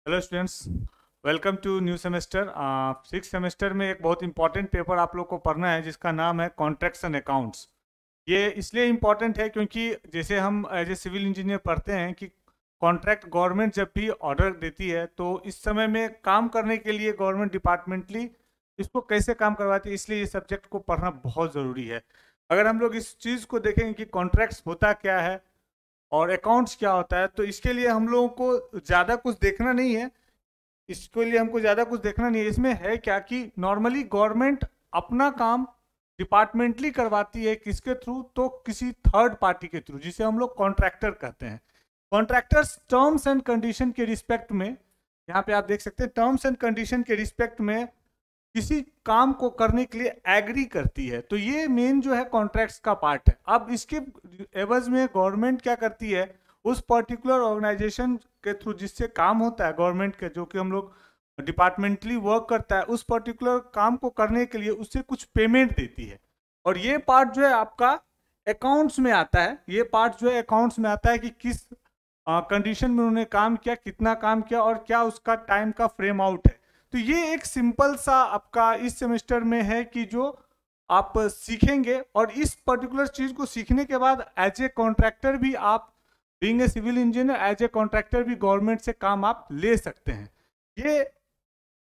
Hello students, welcome to new semester. Six semester में एक बहुत इंपॉर्टेंट पेपर आप लोग को पढ़ना है जिसका नाम है कॉन्ट्रैक्ट्स एंड अकाउंट्स। ये इसलिए इम्पॉर्टेंट है क्योंकि जैसे हम एज ए सिविल इंजीनियर पढ़ते हैं कि कॉन्ट्रैक्ट गवर्नमेंट जब भी ऑर्डर देती है तो इस समय में काम करने के लिए गवर्नमेंट डिपार्टमेंटली इसको कैसे काम करवाती है, इसलिए ये सब्जेक्ट को पढ़ना बहुत ज़रूरी है। अगर हम लोग इस चीज़ को देखेंगे कि कॉन्ट्रैक्ट्स होता क्या है और अकाउंट्स क्या होता है, तो इसके लिए हम लोगों को ज़्यादा कुछ देखना नहीं है। इसके लिए हमको ज़्यादा कुछ देखना नहीं है। इसमें है क्या कि नॉर्मली गवर्नमेंट अपना काम डिपार्टमेंटली करवाती है, किसके थ्रू? तो किसी थर्ड पार्टी के थ्रू, जिसे हम लोग कॉन्ट्रैक्टर कहते हैं। कॉन्ट्रैक्टर्स टर्म्स एंड कंडीशन के रिस्पेक्ट में, यहाँ पे आप देख सकते हैं, टर्म्स एंड कंडीशन के रिस्पेक्ट में किसी काम को करने के लिए एग्री करती है। तो ये मेन जो है कॉन्ट्रैक्ट्स का पार्ट है। अब इसके एवज में गवर्नमेंट क्या करती है, उस पर्टिकुलर ऑर्गेनाइजेशन के थ्रू जिससे काम होता है गवर्नमेंट के, जो कि हम लोग डिपार्टमेंटली वर्क करता है, उस पर्टिकुलर काम को करने के लिए उससे कुछ पेमेंट देती है। और ये पार्ट जो है आपका अकाउंट्स में आता है। ये पार्ट जो है अकाउंट्स में आता है कि किस कंडीशन में उन्होंने काम किया, कितना काम किया और क्या उसका टाइम का फ्रेम आउट है। तो ये एक सिंपल सा आपका इस सेमेस्टर में है कि जो आप सीखेंगे, और इस पर्टिकुलर चीज को सीखने के बाद एज ए कॉन्ट्रैक्टर भी आप, being a civil engineer, as a contractor भी गवर्नमेंट से काम आप ले सकते हैं। ये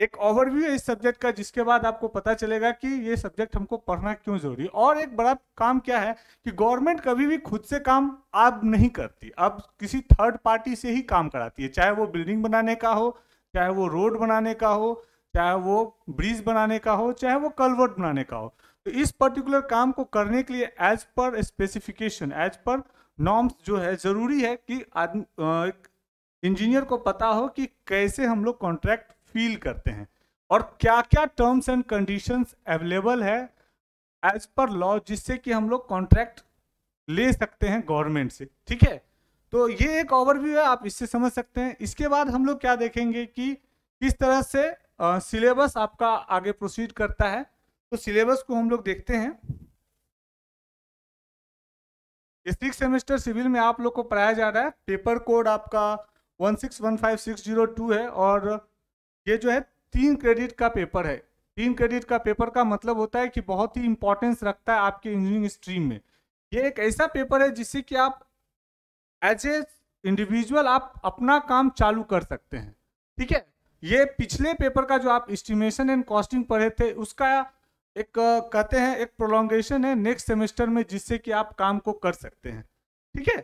एक ओवरव्यू है इस सब्जेक्ट का, जिसके बाद आपको पता चलेगा कि ये सब्जेक्ट हमको पढ़ना क्यों जरूरी है। और एक बड़ा काम क्या है कि गवर्नमेंट कभी भी खुद से काम अब नहीं करती, अब किसी थर्ड पार्टी से ही काम कराती है। चाहे वो बिल्डिंग बनाने का हो, चाहे वो रोड बनाने का हो, चाहे वो ब्रिज बनाने का हो, चाहे वो कलवर्ट बनाने का हो। तो इस पर्टिकुलर काम को करने के लिए as per specification, as per norms जो है, जरूरी है कि इंजीनियर को पता हो कि कैसे हम लोग कॉन्ट्रैक्ट फील करते हैं और क्या क्या टर्म्स एंड कंडीशंस अवेलेबल है एज पर लॉ, जिससे कि हम लोग कॉन्ट्रैक्ट ले सकते हैं गवर्नमेंट से। ठीक है, तो ये एक ओवरव्यू है, आप इससे समझ सकते हैं। इसके बाद हम लोग क्या देखेंगे कि किस तरह से सिलेबस आपका आगे प्रोसीड करता है। तो सिलेबस को हम लोग देखते हैं। ये सिक्स सेमेस्टर सिविल में आप लोग को पढ़ाया जा रहा है। पेपर कोड आपका 1615602 है और ये जो है 3 क्रेडिट का पेपर है। 3 क्रेडिट का पेपर का मतलब होता है कि बहुत ही इंपॉर्टेंस रखता है आपके इंजीनियरिंग स्ट्रीम में। ये एक ऐसा पेपर है जिससे कि आप एज ए इंडिविजुअल आप अपना काम चालू कर सकते हैं। ठीक है, ये पिछले पेपर का जो आप एस्टिमेशन एंड कॉस्टिंग पढ़े थे उसका एक कहते हैं एक प्रोलॉन्गेशन है नेक्स्ट सेमेस्टर में, जिससे कि आप काम को कर सकते हैं। ठीक है,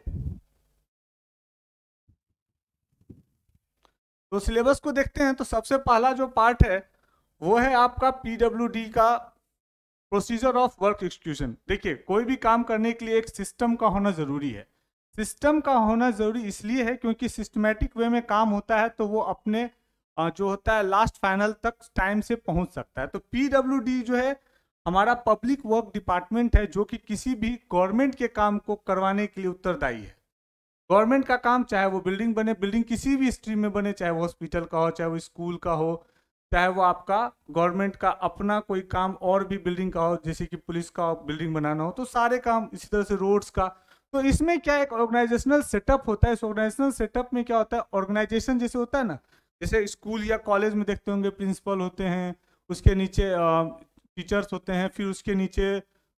तो सिलेबस को देखते हैं। तो सबसे पहला जो पार्ट है वो है आपका पीडब्ल्यूडी का प्रोसीजर ऑफ वर्क एग्जीक्यूशन। देखिए, कोई भी काम करने के लिए एक सिस्टम का होना जरूरी है। सिस्टम का होना जरूरी इसलिए है क्योंकि सिस्टमैटिक वे में काम होता है तो वो अपने जो होता है लास्ट फाइनल तक टाइम से पहुंच सकता है। तो पीडब्ल्यूडी जो है हमारा पब्लिक वर्क डिपार्टमेंट है, जो कि किसी भी गवर्नमेंट के काम को करवाने के लिए उत्तरदायी है। गवर्नमेंट का काम, चाहे वो बिल्डिंग बने, बिल्डिंग किसी भी स्ट्रीम में बने, चाहे वो हॉस्पिटल का हो, चाहे वो स्कूल का हो, चाहे वो आपका गवर्नमेंट का अपना कोई काम और भी बिल्डिंग का हो, जैसे कि पुलिस का बिल्डिंग बनाना हो, तो सारे काम, इसी तरह से रोड्स का। तो इसमें क्या एक ऑर्गेनाइजेशनल सेटअप होता है। इस ऑर्गेनाइजेशनल सेटअप में क्या होता है, ऑर्गेनाइजेशन जैसे होता है ना, जैसे स्कूल या कॉलेज में देखते होंगे प्रिंसिपल होते हैं, उसके नीचे टीचर्स होते हैं, फिर उसके नीचे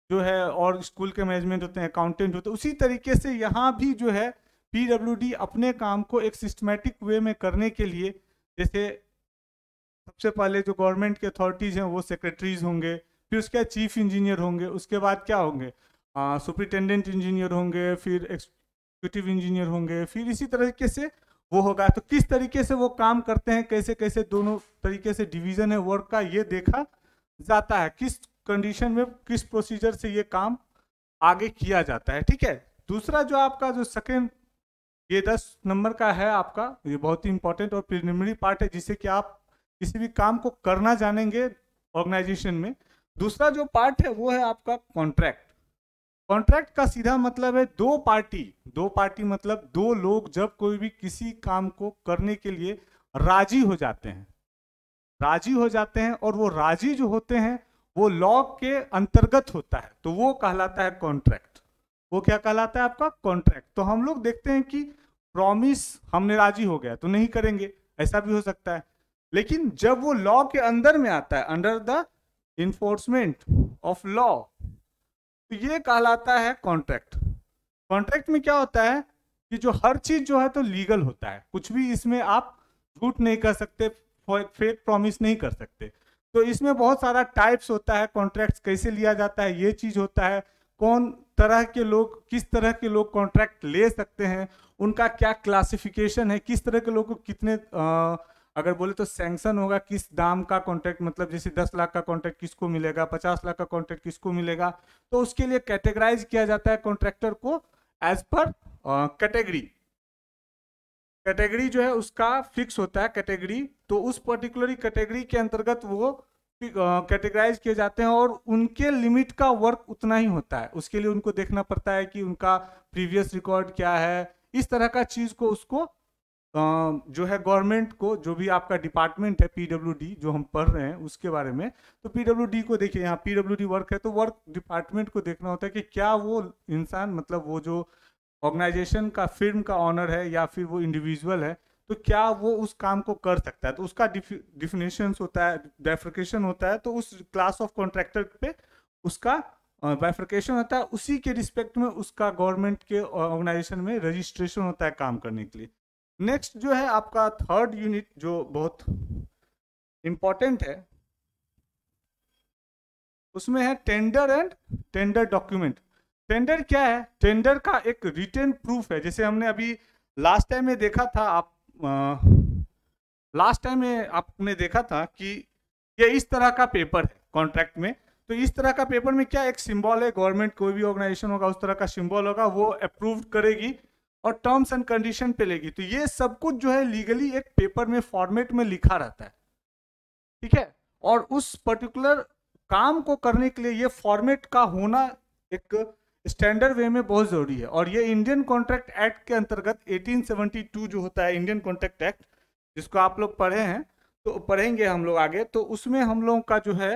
जो है और स्कूल के मैनेजमेंट होते हैं, अकाउंटेंट होते हैं। उसी तरीके से यहाँ भी जो है पीडब्ल्यूडी अपने काम को एक सिस्टमैटिक वे में करने के लिए, जैसे सबसे पहले जो गवर्नमेंट के अथॉरिटीज़ हैं वो सेक्रेटरीज होंगे, फिर उसके बाद चीफ इंजीनियर होंगे, उसके बाद क्या होंगे, सुपरिटेंडेंट इंजीनियर होंगे, फिर एग्जीक्यूटिव इंजीनियर होंगे, फिर इसी तरीके से वो होगा। तो किस तरीके से वो काम करते हैं, कैसे कैसे दोनों तरीके से डिवीजन है वर्क का, ये देखा जाता है, किस कंडीशन में किस प्रोसीजर से ये काम आगे किया जाता है। ठीक है, दूसरा जो आपका जो सेकेंड, ये 10 नंबर का है आपका, ये बहुत ही इंपॉर्टेंट और प्रिलिमिनरी पार्ट है, जिससे कि आप किसी भी काम को करना जानेंगे ऑर्गेनाइजेशन में। दूसरा जो पार्ट है वो है आपका कॉन्ट्रैक्ट। कॉन्ट्रैक्ट का सीधा मतलब है दो पार्टी। दो पार्टी मतलब दो लोग जब कोई भी किसी काम को करने के लिए राजी हो जाते हैं, राजी हो जाते हैं, और वो राजी जो होते हैं वो लॉ के अंतर्गत होता है, तो वो कहलाता है कॉन्ट्रैक्ट। वो क्या कहलाता है आपका, कॉन्ट्रैक्ट। तो हम लोग देखते हैं कि प्रॉमिस हमने राजी हो गया तो नहीं करेंगे, ऐसा भी हो सकता है। लेकिन जब वो लॉ के अंदर में आता है, under the enforcement of law, तो ये कहलाता है कॉन्ट्रैक्ट। कॉन्ट्रैक्ट में क्या होता है कि जो हर चीज जो है तो लीगल होता है, कुछ भी इसमें आप झूठ नहीं कर सकते, फेक प्रॉमिस नहीं कर सकते। तो इसमें बहुत सारा टाइप्स होता है, कॉन्ट्रैक्ट कैसे लिया जाता है ये चीज होता है, कौन तरह के लोग, किस तरह के लोग कॉन्ट्रैक्ट ले सकते हैं, उनका क्या क्लासिफिकेशन है, किस तरह के लोग को कितने अगर बोले तो सैंक्शन होगा, किस दाम का कॉन्ट्रैक्ट, मतलब जैसे 10 लाख का कॉन्ट्रैक्ट किसको मिलेगा, 50 लाख का कॉन्ट्रैक्ट किसको मिलेगा। तो उसके लिए कैटेगराइज किया जाता है कॉन्ट्रैक्टर को एज पर कैटेगरी। कैटेगरी जो है उसका फिक्स होता है कैटेगरी, तो उस पर्टिकुलर कैटेगरी के अंतर्गत वो कैटेगराइज किए जाते हैं और उनके लिमिट का वर्क उतना ही होता है। उसके लिए उनको देखना पड़ता है कि उनका प्रीवियस रिकॉर्ड क्या है, इस तरह का चीज को उसको जो है गवर्नमेंट को, जो भी आपका डिपार्टमेंट है पीडब्ल्यूडी जो हम पढ़ रहे हैं उसके बारे में, तो पीडब्ल्यूडी को देखिए, यहाँ पीडब्ल्यूडी वर्क है तो वर्क डिपार्टमेंट को देखना होता है कि क्या वो इंसान, मतलब वो जो ऑर्गेनाइजेशन का, फिर्म का ऑनर है या फिर वो इंडिविजुअल है, तो क्या वो उस काम को कर सकता है। तो उसका डिफिनेशन होता है, बाइफरकेशन होता है, तो उस क्लास ऑफ कॉन्ट्रैक्टर पे उसका बाइफरकेशन होता है, उसी के रिस्पेक्ट में उसका गवर्नमेंट के ऑर्गेनाइजेशन में रजिस्ट्रेशन होता है काम करने के लिए। नेक्स्ट जो है आपका थर्ड यूनिट जो बहुत इंपॉर्टेंट है, उसमें है tender and tender document. Tender क्या है? टेंडर का एक रिटन प्रूफ है। जैसे हमने अभी लास्ट टाइम में देखा था, आप लास्ट टाइम में आपने देखा था कि ये इस तरह का पेपर है कॉन्ट्रैक्ट में। तो इस तरह का पेपर में क्या एक सिंबल है, गवर्नमेंट कोई भी ऑर्गेनाइजेशन होगा उस तरह का सिंबल होगा, वो अप्रूव करेगी और टर्म्स एंड कंडीशन पे लेगी। तो ये सब कुछ जो है लीगली एक पेपर में फॉर्मेट में लिखा रहता है, ठीक है। और उस पर्टिकुलर काम को करने के लिए ये फॉर्मेट का होना एक स्टैंडर्ड वे में बहुत जरूरी है। और ये इंडियन कॉन्ट्रैक्ट एक्ट के अंतर्गत 1872 जो होता है इंडियन कॉन्ट्रैक्ट एक्ट, जिसको आप लोग पढ़े हैं, तो पढ़ेंगे हम लोग आगे, तो उसमें हम लोगों का जो है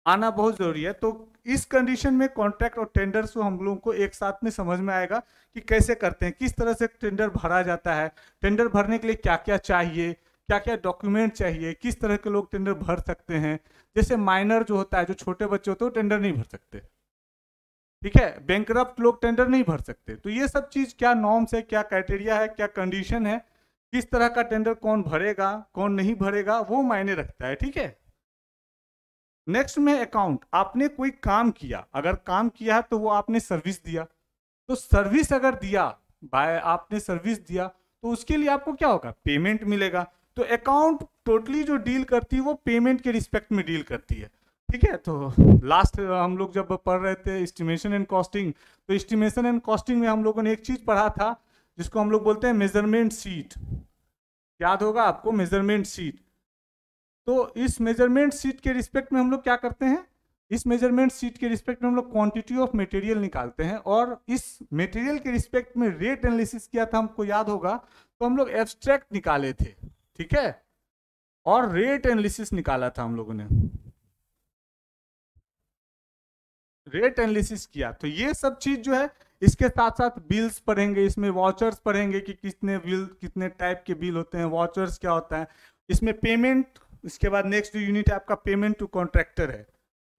आना बहुत जरूरी है। तो इस कंडीशन में कॉन्ट्रैक्ट और टेंडर्स को हम लोगों को एक साथ में समझ में आएगा कि कैसे करते हैं, किस तरह से टेंडर भरा जाता है, टेंडर भरने के लिए क्या क्या चाहिए, क्या क्या डॉक्यूमेंट चाहिए, किस तरह के लोग टेंडर भर सकते हैं। जैसे माइनर जो होता है, जो छोटे बच्चे होते हैं, वो टेंडर नहीं भर सकते, ठीक है। बैंकरप्ट लोग टेंडर नहीं भर सकते। तो ये सब चीज क्या नॉर्म्स है, क्या क्राइटेरिया है, क्या कंडीशन है, किस तरह का टेंडर कौन भरेगा कौन नहीं भरेगा, वो मायने रखता है, ठीक है। नेक्स्ट में अकाउंट। आपने कोई काम किया, अगर काम किया तो वो आपने सर्विस दिया, तो सर्विस अगर दिया, बाय आपने सर्विस दिया, तो उसके लिए आपको क्या होगा, पेमेंट मिलेगा। तो अकाउंट टोटली जो डील करती है वो पेमेंट के रिस्पेक्ट में डील करती है, ठीक है। तो लास्ट हम लोग जब पढ़ रहे थे एस्टिमेशन एंड कॉस्टिंग, तो एस्टिमेशन एंड कॉस्टिंग में हम लोगों ने एक चीज पढ़ा था जिसको हम लोग बोलते हैं मेजरमेंट सीट। याद होगा आपको मेजरमेंट सीट। तो इस मेजरमेंट सीट के रिस्पेक्ट में हम लोग क्या करते हैं, इस मेजरमेंट सीट के रिस्पेक्ट में हम लोग क्वांटिटी ऑफ मटेरियल निकालते हैं, और इस मटेरियल के रिस्पेक्ट में रेट एनालिसिस किया था, हमको याद होगा। तो हम लोग एब्स्ट्रैक्ट निकाले थे, ठीक है, और रेट एनालिसिस निकाला था हम लोगों ने, रेट एनालिसिस किया। तो ये सब चीज जो है, इसके साथ साथ बिल्स पढ़ेंगे, इसमें वॉचर्स पढ़ेंगे कि कितने बिल, कितने टाइप के बिल होते हैं, वॉचर्स क्या होता है, इसमें पेमेंट। इसके बाद नेक्स्ट जो यूनिट है आपका पेमेंट टू कॉन्ट्रैक्टर है।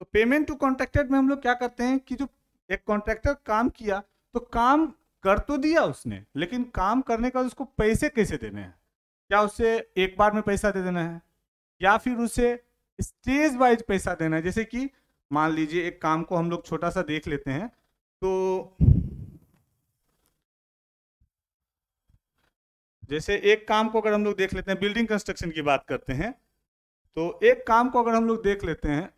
तो पेमेंट टू कॉन्ट्रैक्टर में हम लोग क्या करते हैं कि जो एक कॉन्ट्रैक्टर काम किया, तो काम कर तो दिया उसने, लेकिन काम करने का उसको पैसे कैसे देने हैं, क्या उसे एक बार में पैसा दे देना है या फिर उसे स्टेज वाइज पैसा देना है। जैसे कि मान लीजिए एक काम को हम लोग छोटा सा देख लेते हैं, तो जैसे एक काम को अगर हम लोग देख लेते हैं, बिल्डिंग कंस्ट्रक्शन की बात करते हैं, तो एक काम को अगर हम लोग देख लेते हैं,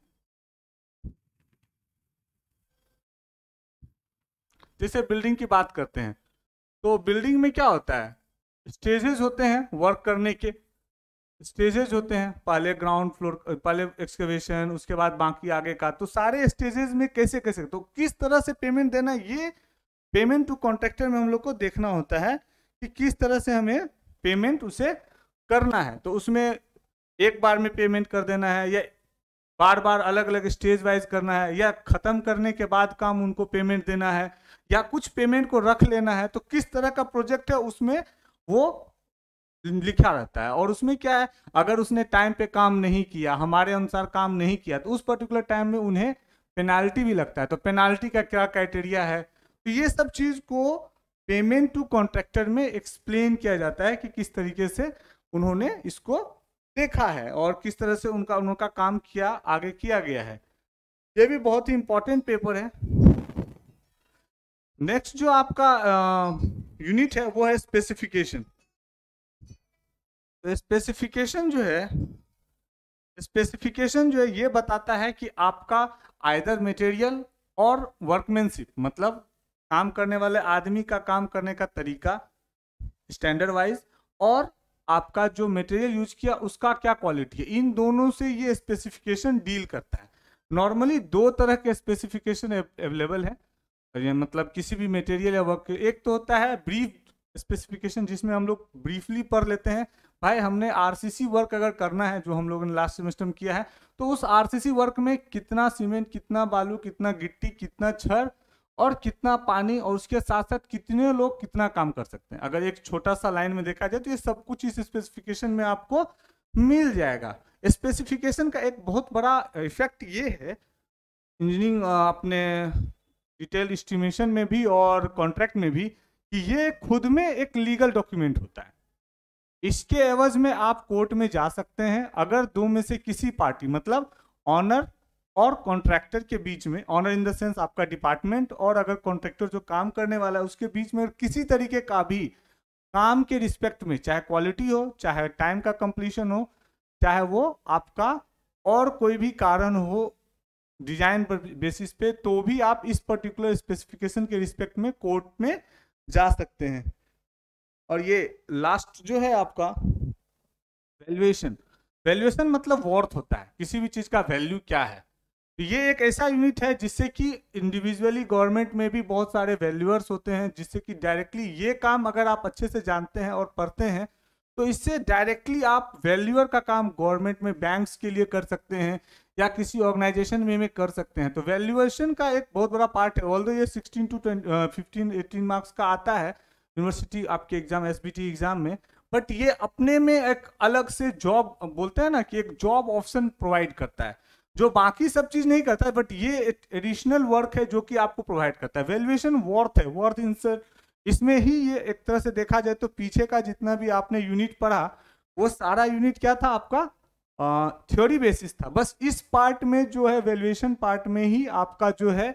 जैसे बिल्डिंग की बात करते हैं, तो बिल्डिंग में क्या होता है, स्टेजेस होते हैं वर्क करने के, स्टेजेस होते हैं, पहले ग्राउंड फ्लोर, पहले एक्सकेवेशन, उसके बाद बाकी आगे का। तो सारे स्टेजेस में कैसे कैसे, तो किस तरह से पेमेंट देना, ये पेमेंट टू कॉन्ट्रैक्टर में हम लोग को देखना होता है कि किस तरह से हमें पेमेंट उसे करना है। तो उसमें एक बार में पेमेंट कर देना है, या बार बार अलग अलग स्टेज वाइज करना है, या खत्म करने के बाद काम उनको पेमेंट देना है, या कुछ पेमेंट को रख लेना है। तो किस तरह का प्रोजेक्ट है उसमें वो लिखा रहता है। और उसमें क्या है, अगर उसने टाइम पे काम नहीं किया, हमारे अनुसार काम नहीं किया, तो उस पर्टिकुलर टाइम में उन्हें पेनाल्टी भी लगता है। तो पेनाल्टी का क्या क्राइटेरिया है, तो ये सब चीज को पेमेंट टू कॉन्ट्रैक्टर में एक्सप्लेन किया जाता है कि किस तरीके से उन्होंने इसको देखा है और किस तरह से उनका काम किया, आगे किया गया है। ये भी बहुत ही इंपॉर्टेंट पेपर है। नेक्स्ट जो आपका यूनिट है वो है स्पेसिफिकेशन। तो स्पेसिफिकेशन जो है ये बताता है कि आपका आइदर मटेरियल और वर्कमैनशिप, मतलब काम करने वाले आदमी का काम करने का तरीका स्टैंडर्ड वाइज, और आपका जो मटेरियल यूज किया उसका क्या क्वालिटी है, इन दोनों से ये स्पेसिफिकेशन डील करता है। नॉर्मली दो तरह के स्पेसिफिकेशन अवेलेबल है, ये मतलब किसी भी मटेरियल या वर्क। एक तो होता है ब्रीफ स्पेसिफिकेशन, जिसमें हम लोग ब्रीफली पढ़ लेते हैं, भाई हमने आरसीसी वर्क अगर करना है, जो हम लोगों ने लास्ट सेमेस्टर में किया है, तो उस आरसीसी वर्क में कितना सीमेंट, कितना बालू, कितना गिट्टी, कितना छड़ और कितना पानी, और उसके साथ साथ कितने लोग कितना काम कर सकते हैं। अगर एक छोटा सा लाइन में देखा जाए तो ये सब कुछ इस स्पेसिफिकेशन में आपको मिल जाएगा। स्पेसिफिकेशन का एक बहुत बड़ा इफेक्ट ये है इंजीनियरिंग अपने डिटेल एस्टिमेशन में भी और कॉन्ट्रैक्ट में भी, कि ये खुद में एक लीगल डॉक्यूमेंट होता है। इसके एवज में आप कोर्ट में जा सकते हैं अगर दो में से किसी पार्टी, मतलब ऑनर और कॉन्ट्रैक्टर के बीच में, ऑनर इन द सेंस आपका डिपार्टमेंट, और अगर कॉन्ट्रैक्टर जो काम करने वाला है उसके बीच में किसी तरीके का भी काम के रिस्पेक्ट में, चाहे क्वालिटी हो, चाहे टाइम का कंप्लीशन हो, चाहे वो आपका और कोई भी कारण हो डिजाइन पर बेसिस पे, तो भी आप इस पर्टिकुलर स्पेसिफिकेशन के रिस्पेक्ट में कोर्ट में जा सकते हैं। और ये लास्ट जो है आपका वैल्यूएशन। वैल्यूएशन मतलब वर्थ होता है, किसी भी चीज का वैल्यू क्या है। तो ये एक ऐसा यूनिट है जिससे कि इंडिविजुअली गवर्नमेंट में भी बहुत सारे वैल्यूअर्स होते हैं, जिससे कि डायरेक्टली ये काम अगर आप अच्छे से जानते हैं और पढ़ते हैं, तो इससे डायरेक्टली आप वैल्यूअर का काम गवर्नमेंट में बैंक्स के लिए कर सकते हैं या किसी ऑर्गेनाइजेशन में कर सकते हैं। तो वैल्यूएशन का एक बहुत बड़ा पार्ट है। ऑल्दो ये 16 टू 15-18 मार्क्स का आता है यूनिवर्सिटी आपके एग्जाम, एसबीटी एग्जाम में, बट ये अपने में एक अलग से जॉब, बोलते हैं ना कि एक जॉब ऑप्शन प्रोवाइड करता है, जो बाकी सब चीज नहीं करता है, बट ये एडिशनल वर्क है जो कि आपको प्रोवाइड करता है। वैल्यूएशन वर्थ है, वर्थ इन इसमें ही ये एक तरह से देखा जाए तो पीछे का जितना भी आपने यूनिट पढ़ा वो सारा यूनिट क्या था आपका, थ्योरी बेसिस था। बस इस पार्ट में जो है वैल्यूएशन पार्ट में ही आपका जो है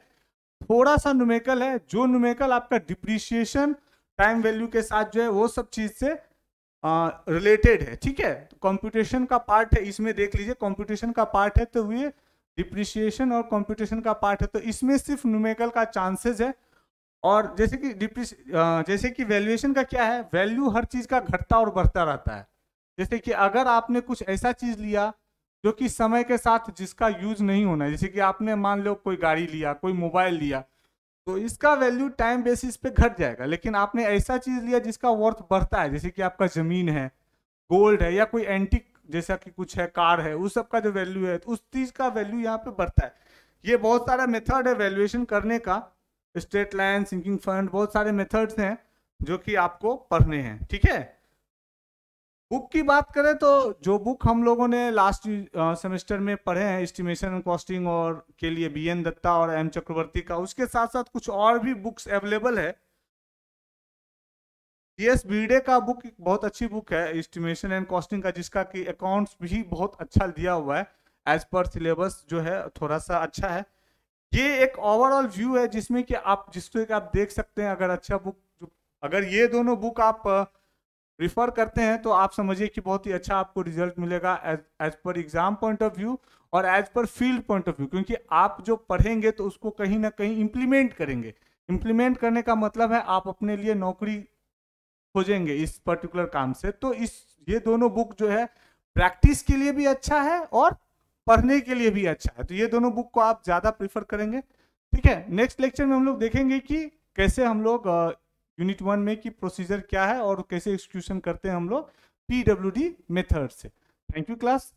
थोड़ा सा न्यूमेरिकल है, जो न्यूमेरिकल आपका डिप्रिसिएशन टाइम वैल्यू के साथ जो है वो सब चीज से रिलेटेड है। ठीक है, कंप्यूटेशन का पार्ट है, इसमें देख लीजिए कंप्यूटेशन का पार्ट है, तो ये डिप्रिसिएशन और कंप्यूटेशन का पार्ट है, तो इसमें सिर्फ न्यूमेरिकल का चांसेस है। और जैसे कि वैल्यूएशन का क्या है, वैल्यू हर चीज का घटता और बढ़ता रहता है। जैसे कि अगर आपने कुछ ऐसा चीज लिया जो कि समय के साथ जिसका यूज नहीं होना है, जैसे कि आपने मान लो कोई गाड़ी लिया, कोई मोबाइल लिया, तो इसका वैल्यू टाइम बेसिस पे घट जाएगा। लेकिन आपने ऐसा चीज लिया जिसका वर्थ बढ़ता है, जैसे कि आपका जमीन है, गोल्ड है, या कोई एंटिक जैसा कि कुछ है, कार है, उस सब का जो वैल्यू है, तो उस चीज का वैल्यू यहाँ पे बढ़ता है। ये बहुत सारा मेथड है वैल्यूएशन करने का, स्ट्रेट लाइन, सिंकिंग फंड, बहुत सारे मेथड्स हैं जो कि आपको पढ़ने हैं। ठीक है, बुक की बात करें तो जो बुक हम लोगों ने लास्ट सेमेस्टर में पढ़े हैं एस्टिमेशन एंड कॉस्टिंग और के लिए बीएन दत्ता और एम चक्रवर्ती का, उसके साथ साथ कुछ और भी बुक्स अवेलेबल है। जीएस बीडे का बुक एक बहुत अच्छी बुक है एस्टिमेशन एंड कॉस्टिंग का, जिसका कि अकाउंट्स भी बहुत अच्छा दिया हुआ है, एज पर सिलेबस जो है थोड़ा सा अच्छा है। ये एक ओवरऑल व्यू है जिसमें कि आप आप देख सकते हैं। अगर अच्छा बुक, अगर ये दोनों बुक आप प्रिफर करते हैं तो आप समझिए कि बहुत ही अच्छा आपको रिजल्ट मिलेगा as per exam point of view और as per field point of view, क्योंकि आप जो पढ़ेंगे तो उसको कहीं ना कहीं इम्प्लीमेंट करेंगे। इम्प्लीमेंट करने का मतलब है आप अपने लिए नौकरी खोजेंगे इस पर्टिकुलर काम से। तो ये दोनों बुक जो है प्रैक्टिस के लिए भी अच्छा है और पढ़ने के लिए भी अच्छा है, तो ये दोनों बुक को आप ज्यादा प्रीफर करेंगे। ठीक है, नेक्स्ट लेक्चर में हम लोग देखेंगे कि कैसे हम लोग यूनिट 1 में की प्रोसीजर क्या है और कैसे एक्सक्यूशन करते हैं हम लोग PWD मेथड से। Thank you class.